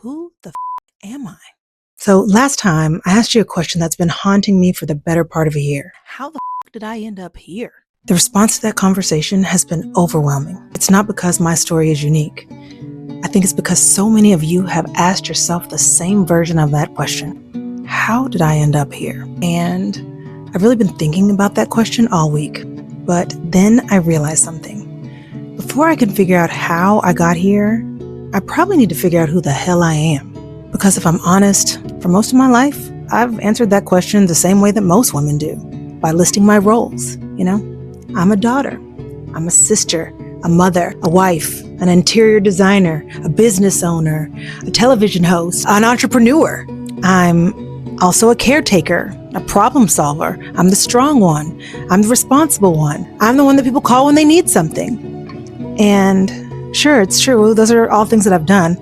who the am I? So last time I asked you a question that's been haunting me for the better part of a year. How the did I end up here? The response to that conversation has been overwhelming. It's not because my story is unique. I think it's because so many of you have asked yourself the same version of that question. How did I end up here? And I've really been thinking about that question all week. But then I realized something. Before I can figure out how I got here, I probably need to figure out who the hell I am. Because if I'm honest, for most of my life, I've answered that question the same way that most women do, by listing my roles. I'm a daughter, I'm a sister, a mother, a wife, an interior designer, a business owner, a television host, an entrepreneur. I'm also a caretaker, a problem solver. I'm the strong one. I'm the responsible one. I'm the one that people call when they need something. And sure, it's true, those are all things that I've done,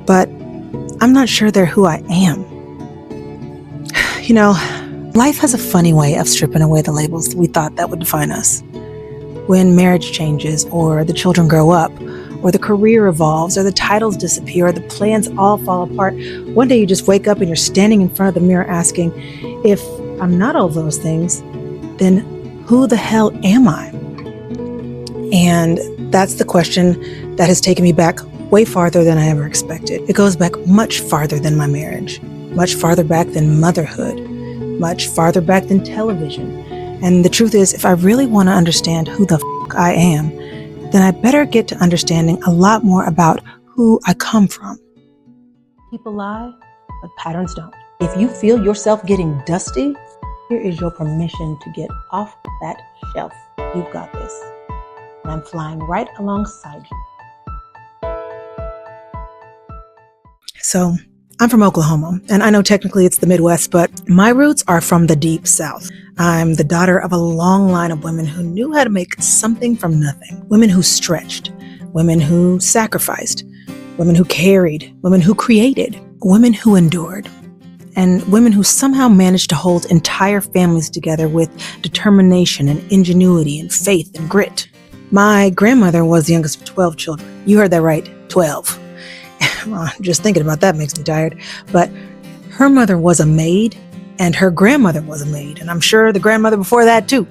but I'm not sure they're who I am. Life has a funny way of stripping away the labels we thought that would define us. When marriage changes, or the children grow up, or the career evolves, or the titles disappear, or the plans all fall apart, one day you just wake up and you're standing in front of the mirror asking, if I'm not all those things, then who the hell am I? And that's the question that has taken me back way farther than I ever expected. It goes back much farther than my marriage, much farther back than motherhood, much farther back than television. And the truth is, if I really want to understand who the I am, then I better get to understanding a lot more about who I come from. People lie, but patterns don't. If you feel yourself getting dusty, here is your permission to get off that shelf. You've got this. And I'm flying right alongside you. So, I'm from Oklahoma, and I know technically it's the Midwest, but my roots are from the deep South. I'm the daughter of a long line of women who knew how to make something from nothing. Women who stretched, women who sacrificed, women who carried, women who created, women who endured, and women who somehow managed to hold entire families together with determination and ingenuity and faith and grit. My grandmother was the youngest of 12 children. You heard that right, 12. Just thinking about that makes me tired. But her mother was a maid, and her grandmother was a maid, and I'm sure the grandmother before that too.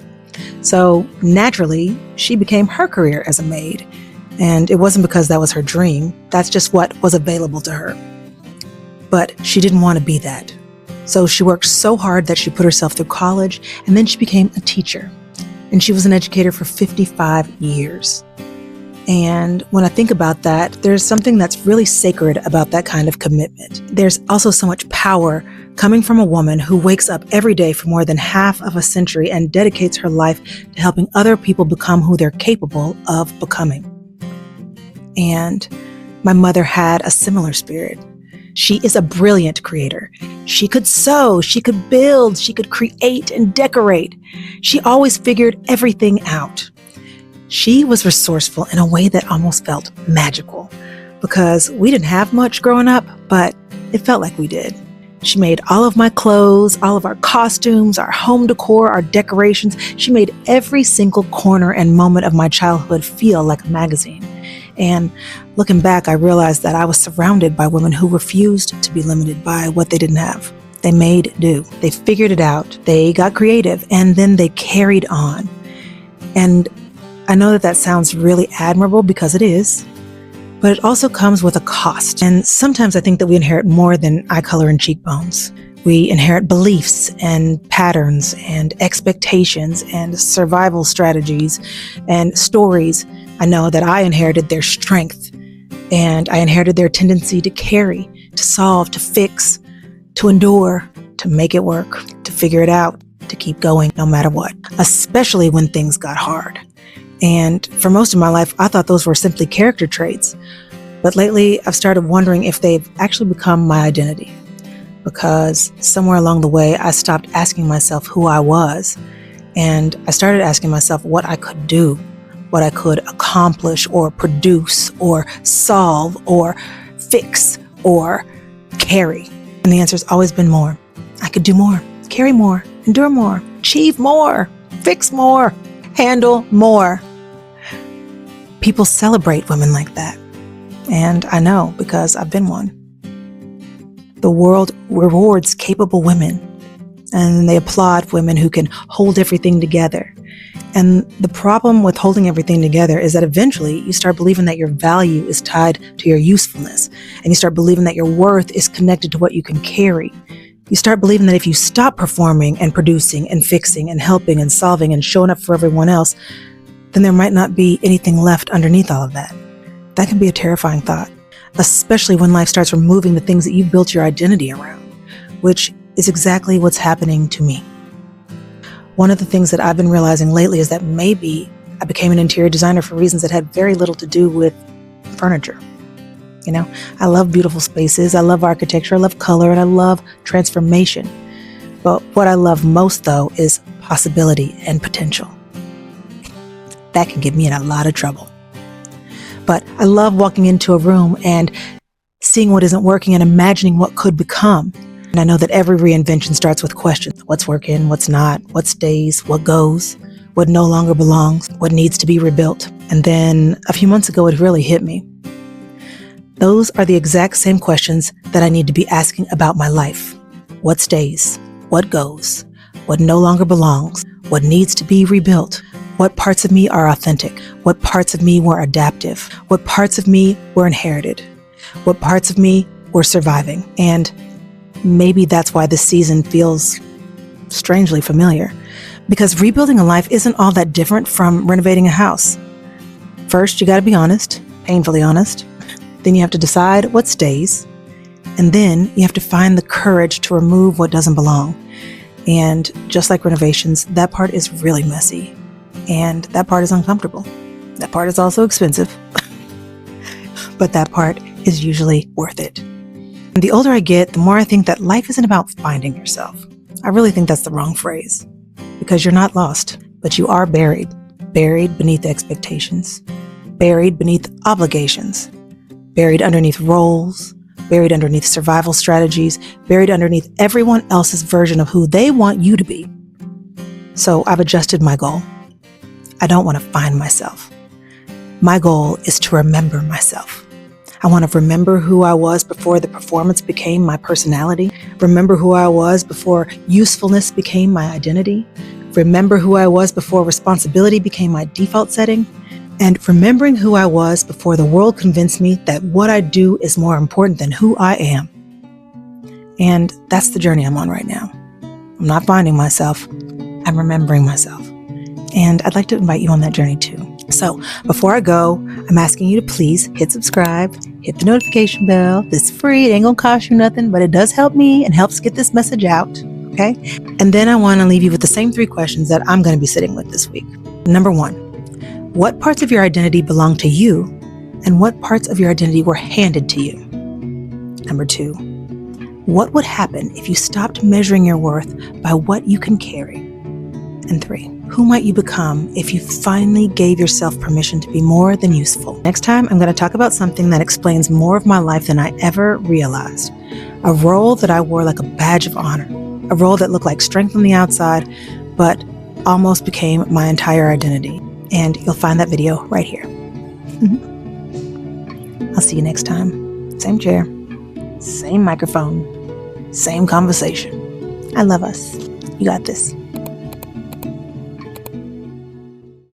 So naturally, she became her career as a maid. And it wasn't because that was her dream. That's just what was available to her. But she didn't want to be that. So she worked so hard that she put herself through college, and then she became a teacher. And she was an educator for 55 years. And when I think about that, there's something that's really sacred about that kind of commitment. There's also so much power coming from a woman who wakes up every day for more than half of a century and dedicates her life to helping other people become who they're capable of becoming. And my mother had a similar spirit. She is a brilliant creator. She could sew, she could build, she could create and decorate. She always figured everything out. She was resourceful in a way that almost felt magical, because we didn't have much growing up, but it felt like we did. She made all of my clothes, all of our costumes, our home decor, our decorations. She made every single corner and moment of my childhood feel like a magazine. And looking back, I realized that I was surrounded by women who refused to be limited by what they didn't have. They made do. They figured it out. They got creative, and then they carried on. And I know that sounds really admirable, because it is, but it also comes with a cost. And sometimes I think that we inherit more than eye color and cheekbones. We inherit beliefs and patterns and expectations and survival strategies and stories. I know that I inherited their strength, and I inherited their tendency to carry, to solve, to fix, to endure, to make it work, to figure it out, to keep going no matter what, especially when things got hard. And for most of my life, I thought those were simply character traits. But lately, I've started wondering if they've actually become my identity. Because somewhere along the way, I stopped asking myself who I was. And I started asking myself what I could do, what I could accomplish or produce or solve or fix or carry. And the answer's always been more. I could do more, carry more, endure more, achieve more, fix more, handle more. People celebrate women like that. And I know, because I've been one. The world rewards capable women, and they applaud women who can hold everything together. And the problem with holding everything together is that eventually you start believing that your value is tied to your usefulness, and you start believing that your worth is connected to what you can carry. You start believing that if you stop performing and producing and fixing and helping and solving and showing up for everyone else, then there might not be anything left underneath all of that. That can be a terrifying thought, especially when life starts removing the things that you've built your identity around, which is exactly what's happening to me. One of the things that I've been realizing lately is that maybe I became an interior designer for reasons that had very little to do with furniture. I love beautiful spaces, I love architecture, I love color, and I love transformation. But what I love most, though, is possibility and potential. That can get me in a lot of trouble. But I love walking into a room and seeing what isn't working and imagining what could become. And I know that every reinvention starts with questions. What's working? What's not? What stays? What goes? What no longer belongs? What needs to be rebuilt? And then a few months ago, it really hit me. Those are the exact same questions that I need to be asking about my life. What stays? What goes? What no longer belongs? What needs to be rebuilt? What parts of me are authentic? What parts of me were adaptive? What parts of me were inherited? What parts of me were surviving? And maybe that's why this season feels strangely familiar, because rebuilding a life isn't all that different from renovating a house. First, you got to be honest, painfully honest. Then you have to decide what stays. And then you have to find the courage to remove what doesn't belong. And just like renovations, that part is really messy. And that part is uncomfortable. That part is also expensive. But that part is usually worth it. And the older I get, the more I think that life isn't about finding yourself. I really think that's the wrong phrase. Because you're not lost, but you are buried. Buried beneath expectations. Buried beneath obligations. Buried underneath roles. Buried underneath survival strategies. Buried underneath everyone else's version of who they want you to be. So I've adjusted my goal. I don't want to find myself. My goal is to remember myself. I want to remember who I was before the performance became my personality. Remember who I was before usefulness became my identity. Remember who I was before responsibility became my default setting. And remembering who I was before the world convinced me that what I do is more important than who I am. And that's the journey I'm on right now. I'm not finding myself. I'm remembering myself. And I'd like to invite you on that journey too. So before I go, I'm asking you to please hit subscribe, hit the notification bell. This is free. It ain't gonna cost you nothing, but it does help me and helps get this message out. Okay. And then I want to leave you with the same 3 questions that I'm going to be sitting with this week. Number 1, what parts of your identity belong to you and what parts of your identity were handed to you? Number 2, what would happen if you stopped measuring your worth by what you can carry? And 3, who might you become if you finally gave yourself permission to be more than useful? Next time, I'm going to talk about something that explains more of my life than I ever realized. A role that I wore like a badge of honor. A role that looked like strength on the outside, but almost became my entire identity. And you'll find that video right here. I'll see you next time. Same chair, same microphone, same conversation. I love us. You got this.